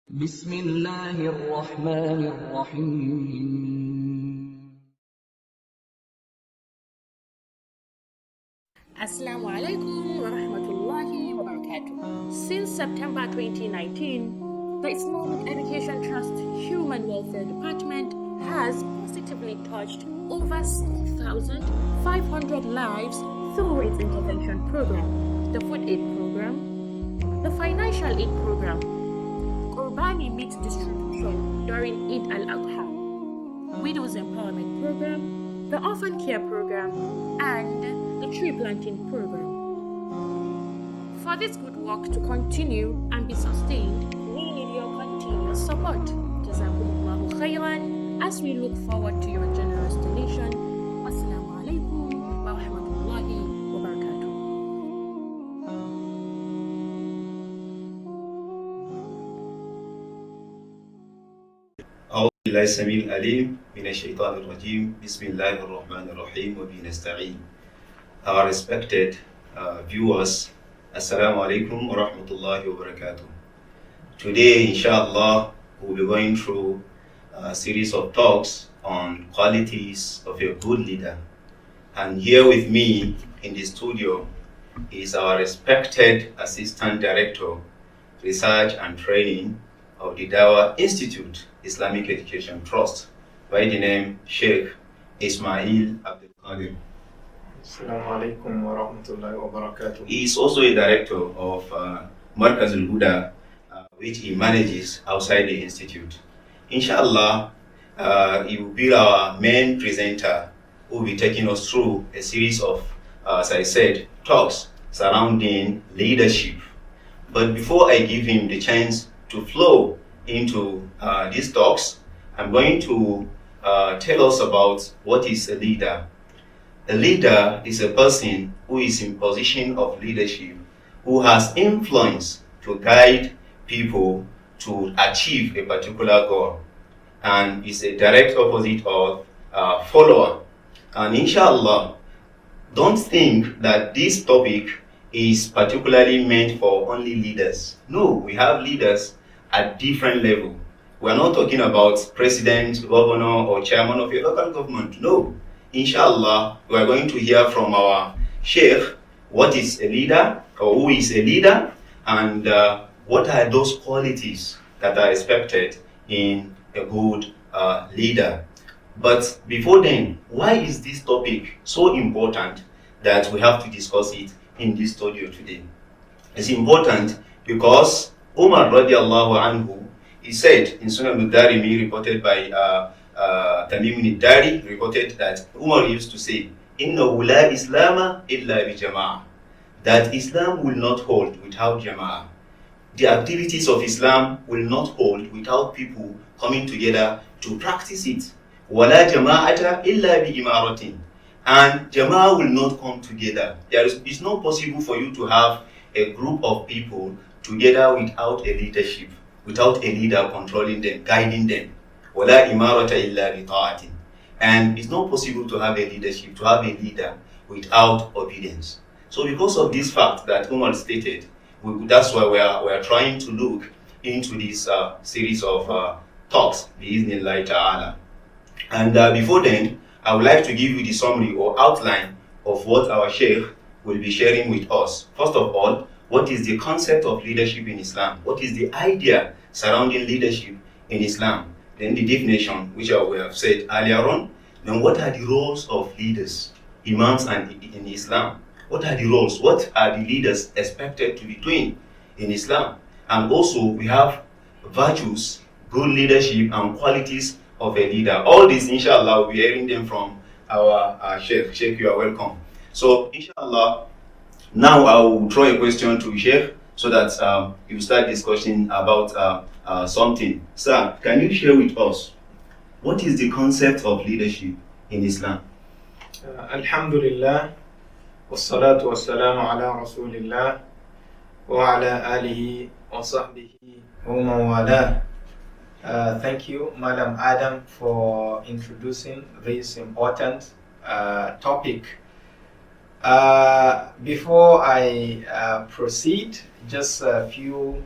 بسم الله الرحمن الرحيم. Assalamu alaikum wa rahmatullahi wa barakatuh. Since September 2019, the Islamic Education Trust Human Welfare Department has positively touched over 6,500 lives through its intervention program, the food aid program, the financial aid program, Qurbani meat distribution during Eid al-Adha, Widows Empowerment Program, the Orphan Care Program, and the Tree Planting Program. For this good work to continue and be sustained, we need your continuous support. Jazakumullahu khairan as we look forward to your generous donation. Wassalamu alaikum wa rahmatullahi wa barakatuh. أعوذ بالله السميع العليم من الشيطان الرجيم بسم الله الرحمن الرحيم وبه نستعين. Our respected viewers, Assalamu alaikum wa rahmatullahi wa barakatuh. Today, inshallah, we'll be going through a series of talks on qualities of a good leader. And here with me in the studio is our respected Assistant Director, Research and Training of the Dawah Institute Islamic Education Trust by the name Sheikh Ismail Abdul Qadir. Assalamu alaikum wa rahmatullahi wa barakatuh. He is also a director of Markaz al-Huda, which he manages outside the institute. Inshallah, he will be our main presenter who will be taking us through a series of, as I said, talks surrounding leadership. But before I give him the chance to flow into these talks, I'm going to tell us about what is a leader. A leader is a person who is in position of leadership, who has influence to guide people to achieve a particular goal, and is a direct opposite of follower. And inshallah, don't think that this topic is particularly meant for only leaders. No, we have leaders at different level. We are not talking about president, governor, or chairman of a local government. No. Inshallah, we are going to hear from our Sheikh what is a leader, or who is a leader, and what are those qualities that are expected in a good leader. But before then, why is this topic so important that we have to discuss it in this studio today? It's important because Umar radiallahu anhu, he said in Sunan al-Darimi, reported by Tamim al-Dari, reported that Umar used to say, "Innahu la Islama illa bi jama'ah," that Islam will not hold without jama'ah. The activities of Islam will not hold without people coming together to practice it. Wala jama'ata illa bi imaratin, and jama'ah will not come together. It's not possible for you to have a group of people together without a leadership, without a leader controlling them, guiding them. وَلَا إِمَارَةَ إِلَّا بِطَاعَةٍ. And it's not possible to have a leadership, to have a leader without obedience. So because of this fact that Umar stated, that's why we are trying to look into this series of talks, bi-idhnillahi ta'ala. And before then, I would like to give you the summary or outline of what our Sheikh will be sharing with us. First of all, what is the concept of leadership in Islam? What is the idea surrounding leadership in Islam? Then the definition, which we have said earlier on. Then what are the roles of leaders, imams, and in Islam? What are the roles? What are the leaders expected to be doing in Islam? And also we have virtues, good leadership, and qualities of a leader. All this, inshallah, we'll be hearing them from our Sheikh. Sheikh, you are welcome. So, inshallah, now I will throw a question to Sheikh so that you start discussing about something. Sir, can you share with us what is the concept of leadership in Islam? Alhamdulillah, wassalatu wassalamu ala rasulillah wa ala alihi wa sahbihi wa man wala. Thank you, Madam Adam, for introducing this important topic. Before I proceed, just a few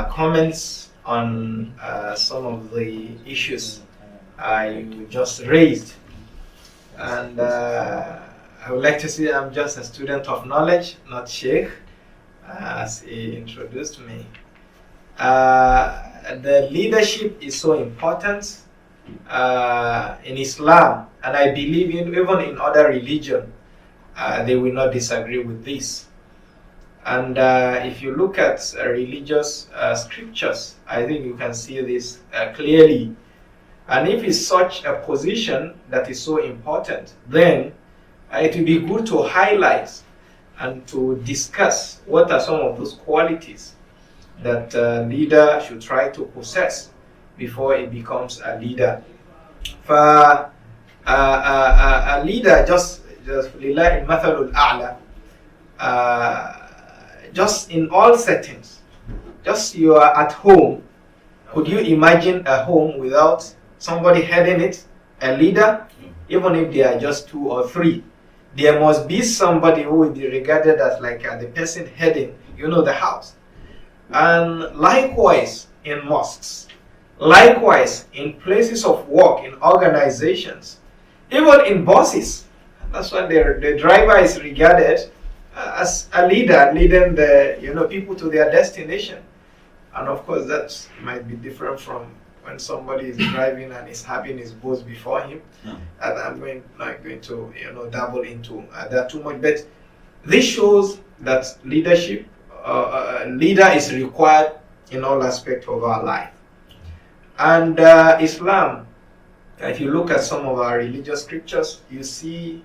comments on some of the issues you just raised. And I would like to say I'm just a student of knowledge, not Sheikh, as he introduced me. The leadership is so important in Islam, and I believe even in other religions, they will not disagree with this. And if you look at religious scriptures, I think you can see this clearly. And if it's such a position that is so important, then it will be good to highlight and to discuss what are some of those qualities that a leader should try to possess before he becomes a leader. For a leader, just لله المثل الأعلى, just in all settings, just you are at home, could you imagine a home without somebody heading it, a leader? Even if they are just 2 or 3, there must be somebody who will be regarded as like the person heading, the house. And likewise in mosques, likewise in places of work, in organizations, even in buses. That's why the driver is regarded as a leader, leading the people to their destination. And of course that might be different from when somebody is driving and is having his boss before him. And I'm not going to dabble into that too much, but this shows that leadership, leader is required in all aspects of our life. And Islam, if you look at some of our religious scriptures, you see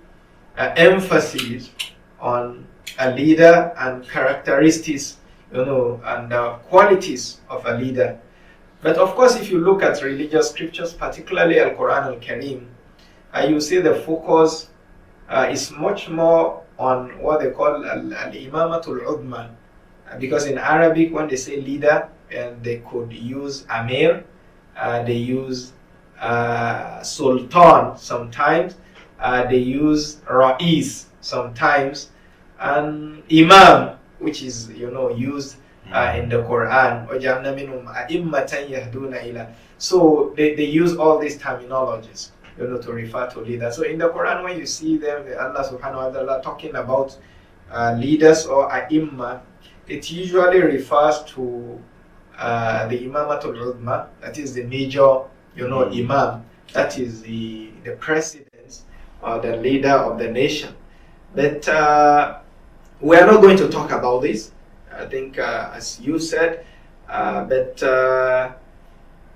emphasis on a leader and characteristics, and qualities of a leader. But of course, if you look at religious scriptures, particularly Al-Quran Al-Kareem, you see the focus is much more on what they call Al-Imamatul Udma. Because in Arabic, when they say leader, they could use Amir, they use Sultan sometimes, they use Ra'is sometimes, and Imam, which is used in the Quran. So they use all these terminologies to refer to leaders. So in the Quran, when you see them, Allah subhanahu wa ta'ala talking about leaders or A'imma, it usually refers to the Imamatul Udma, that is the major Imam, that is the president or the leader of the nation. But we are not going to talk about this, I think, as you said, but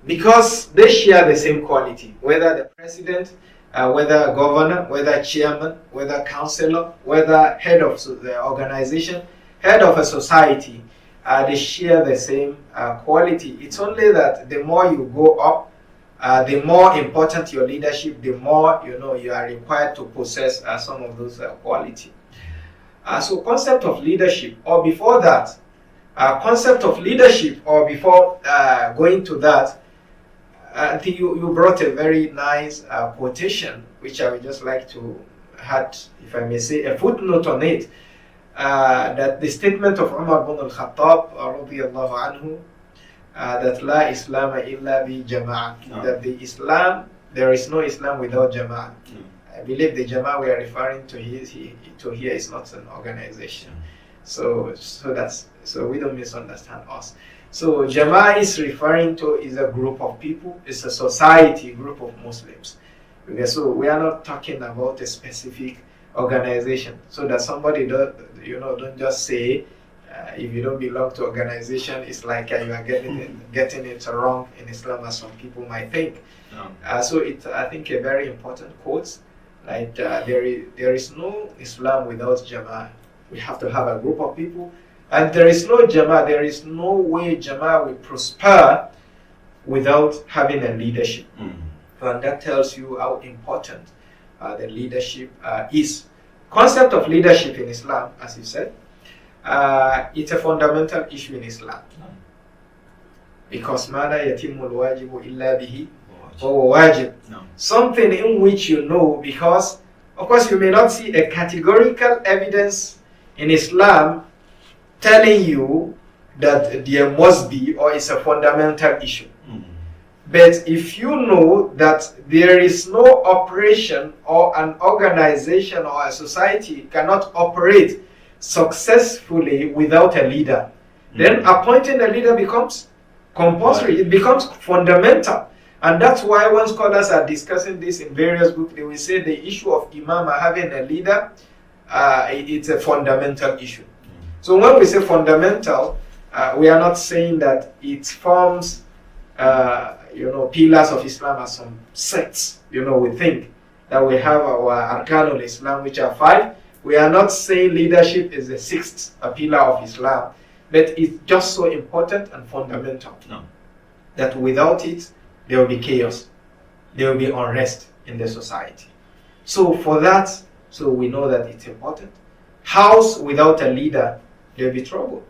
because they share the same quality, whether the president, whether a governor, whether a chairman, whether a councillor, whether head of the organization, head of a society, they share the same quality. It's only that the more you go up, the more important your leadership, the more you are required to possess some of those qualities. So concept of leadership, or before that, concept of leadership, or before going to that, I think you brought a very nice quotation, which I would just like to add, if I may say, a footnote on it. That the statement of Umar ibn al-Khattab radiyallahu anhu, that la Islam illa bi jama'ah, that there is no Islam without jama'ah. I believe the jama'ah we are referring to here is not an organization. So we don't misunderstand us. So jama'ah is referring to is a group of people, it's a society, group of Muslims. Okay, so we are not talking about a specific organization, so that somebody don't just say if you don't belong to organization, it's like you are getting it wrong in Islam, as some people might think. So it's, I think, a very important quote. Like there is no Islam without Jama'ah. We have to have a group of people, and there is no Jama'ah. There is no way Jama'ah will prosper without having a leadership. And that tells you how important the leadership is. Concept of leadership in Islam, as you said, it's a fundamental issue in Islam. Because مَا لَا يَتِمُّ الْوَاجِبُ إِلَّا بِهِ فَهُوَ وَاجِبٌ. Something in which because, of course, you may not see a categorical evidence in Islam telling you that there must be or is a fundamental issue. Mm. But if you know that there is no operation or an organization or a society cannot operate successfully without a leader, then appointing a leader becomes compulsory. It becomes fundamental. And that's why when scholars are discussing this in various books, they will say the issue of imam having a leader, it's a fundamental issue. So when we say fundamental, we are not saying that it forms pillars of Islam as some sects. We think that we have our Arkanul Islam, which are 5. We are not saying leadership is the 6th pillar of Islam, but it's just so important and fundamental that without it, there will be chaos. There will be unrest in the society. So for that, so we know that it's important. House without a leader, there will be trouble.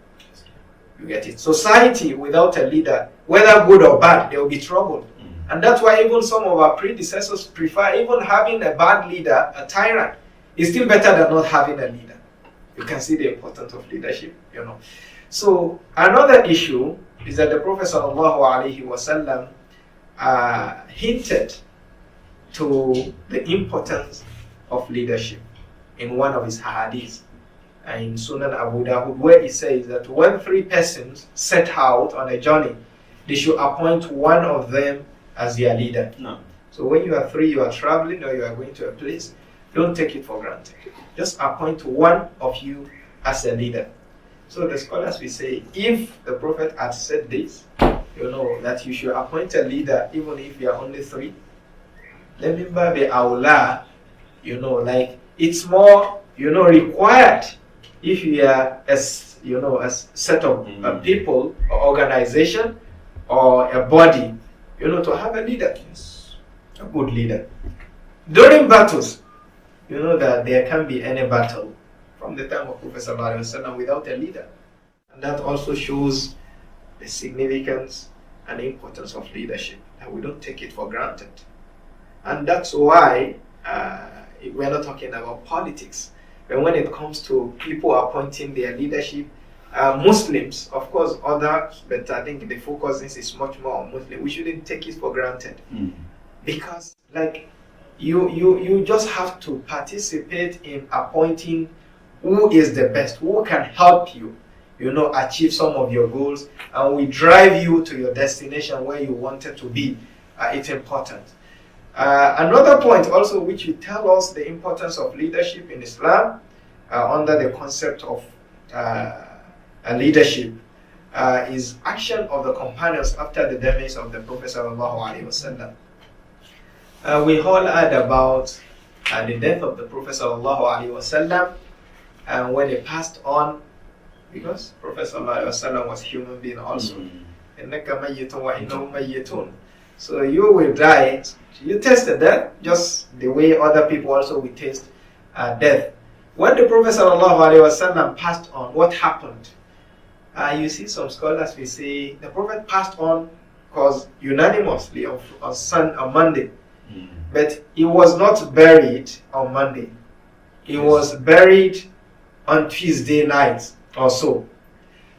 You get it? Society without a leader, whether good or bad, there will be trouble. And that's why even some of our predecessors prefer even having a bad leader, a tyrant. It's still better than not having a leader. You can see the importance of leadership, So another issue is that the Prophet ﷺ hinted to the importance of leadership in one of his hadiths in Sunan Abu Dawud, where he says that when 3 persons set out on a journey, they should appoint one of them as their leader. So when you are 3, you are traveling or you are going to a place, don't take it for granted. Just appoint one of you as a leader. So the scholars will say, if the Prophet had said this, that you should appoint a leader even if you are only 3, let me be awla, like it's more, required if you are a set of people or organization or a body, to have a leader, a good leader. During battles, that there can't be any battle from the time of Prophet ﷺ without a leader. And that also shows the significance and importance of leadership, and we don't take it for granted. And that's why we're not talking about politics. But when it comes to people appointing their leadership, Muslims, of course, others, but I think the focus is much more on Muslims. We shouldn't take it for granted. Because, you just have to participate in appointing who is the best, who can help you, achieve some of your goals, and will drive you to your destination where you wanted to be. It's important. Another point also which will tell us the importance of leadership in Islam under the concept of leadership is action of the companions after the demise of the Prophet ﷺ. We all heard about the death of the Prophet ﷺ and when he passed on, because Prophet ﷺ was human being also. So you will die. You tasted death just the way other people also will taste death. When the Prophet ﷺ passed on, what happened? You see some scholars will say the Prophet passed on because unanimously on Monday. But he was not buried on Monday. He was buried on Tuesday night or so.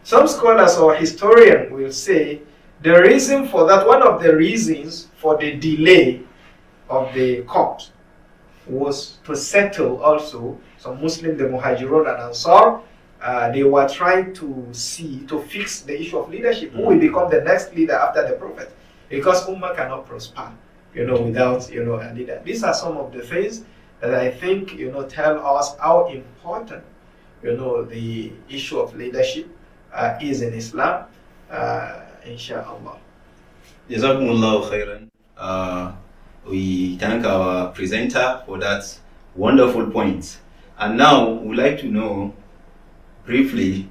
Some scholars or historians will say the reason for that, one of the reasons for the delay of the court was to settle also some Muslims, the Muhajirun and Ansar. They were trying to fix the issue of leadership. Who will become the next leader after the Prophet? Because Ummah cannot prosper, without, a leader. These are some of the things that I think, tell us how important, the issue of leadership is in Islam, inshallah. Jazakumullahu khairan. We thank our presenter for that wonderful point. And now we'd like to know briefly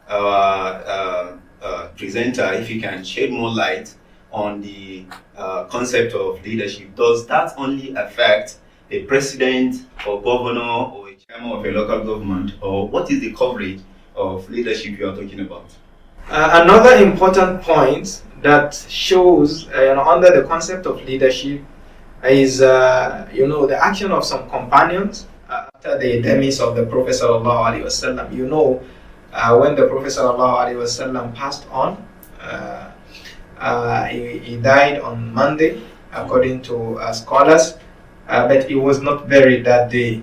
our presenter, if you can shed more light on the concept of leadership. Does that only affect a president or governor or a chairman of a local government, or what is the coverage of leadership you are talking about? Another important point that shows under the concept of leadership is the action of some companions after the demise of the Prophet sallallahu alaihi wasallam. when the Prophet ﷺ passed on. He died on Monday, according to scholars, but he was not buried that day.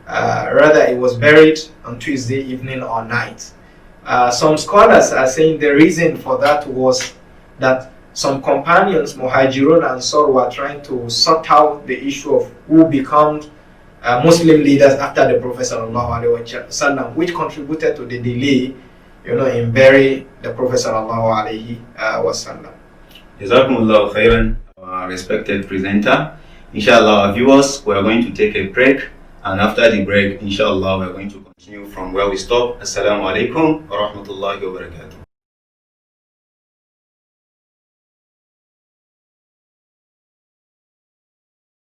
Rather, he was buried on Tuesday evening or night. Some scholars are saying the reason for that was that some companions, Muhajirun and Ansar, were trying to sort out the issue of who becomes Muslim leaders after the Prophet ﷺ, which contributed to the delay, in burying the Prophet ﷺ. Jazakumullahu khairan, our respected presenter. Inshallah, our viewers, we are going to take a break, and after the break, inshallah, we are going to continue from where we stopped. Assalamu alaikum wa rahmatullahi wa barakatuh.